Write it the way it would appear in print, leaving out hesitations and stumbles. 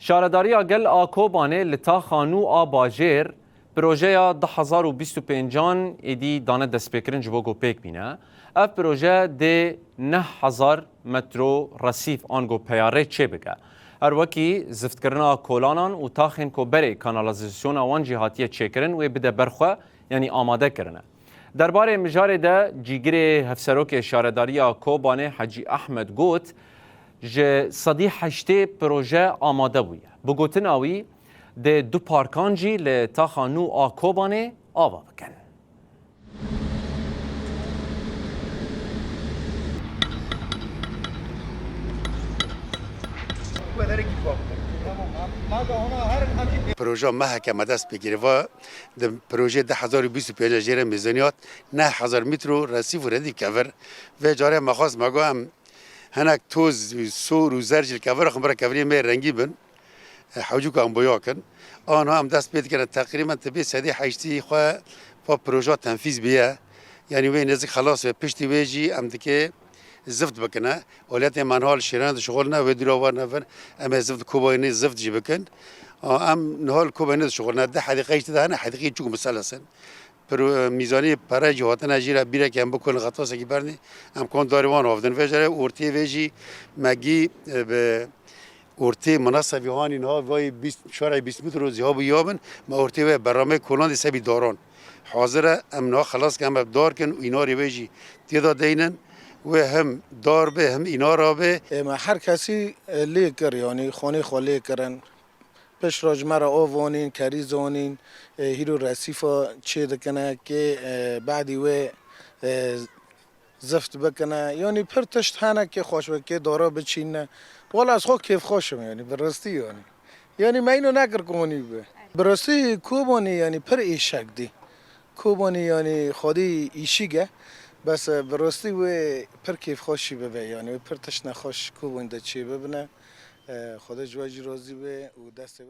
شارداریا گل آکوبانه لتا خانو آباجر پروژه 2025 ایدی دانه دستپیکرین جبو گو پیک بینه. اف پروژه ده 9000 مترو رسیف آنگو پیاره چه بگه. هر وکی زفت کرنا کولانان و تاخین کو بری کانالازیسیون وان جهاتیه چه کرن و بده برخوا یعنی آماده کرنه. درباره مجاره ده جیگر هفسروک شارداری آکوبانه حجی احمد گوت ج صدی هشته پروژه آماده بوده. بگوتن آوی ده دو پارکان جی لتا خانو آکوبانه آوا بکن. پروژه محکمه دست بگیره و در پروژه 2025 جیر میزانیات 9000 متر رسیف و ردیف کور و جاره مخواست مگو هم هنک توز سور و زرجل کور خمره کوری می رنگی بن حوجو که هم بیا کن آنها هم دست بید کنه تقریبا تبی سدی حیشتی خواه با پروژه تنفیذ بیه یعنی وی نزدیک خلاص و پشتی ویجی هم دکه زفت بکنه ولایت منحال شیران شغل نه و دیروار نه اما زفت کوباینی زفت جی بکن ام نهال کوباینی شغل نه ده حدیقه ایشت ده نه حدیقه چوک مسلسن پر میزانی برای جهات نجیره بیره که هم بکن غطاس کی برنی ام کن داروان آفدن وجره اورتی ویجی مگی به اورتی مناسبی هانی نه وای 20 شارع 20 متر روزی ها بیابن ما اورتی و برنامه کلان سبی داران حاضر ام نه خلاص که هم دار کن اینا ری ویجی تیدا دینن و هم دار به هم اینا را به ما هر کسی لیکر یعنی خانه خالی کردن پیش راجمه را آوانین کریزانین هیرو رسیفا چه دکنه که بعدی و زفت بکنه یعنی پر تشت هنه که خوش بکه دارا بچینه والا از خود کیف خوشم یعنی براستی یعنی ما اینو نکر کنی به براستی کوبانی یعنی پر ایشک دی کوبانی یعنی خودی ایشیگه بس براستی و پر کیف خوشی ببه یعنی پر تشت نخوش کوبانده چی ببینه خدا جواجی راضی به و دست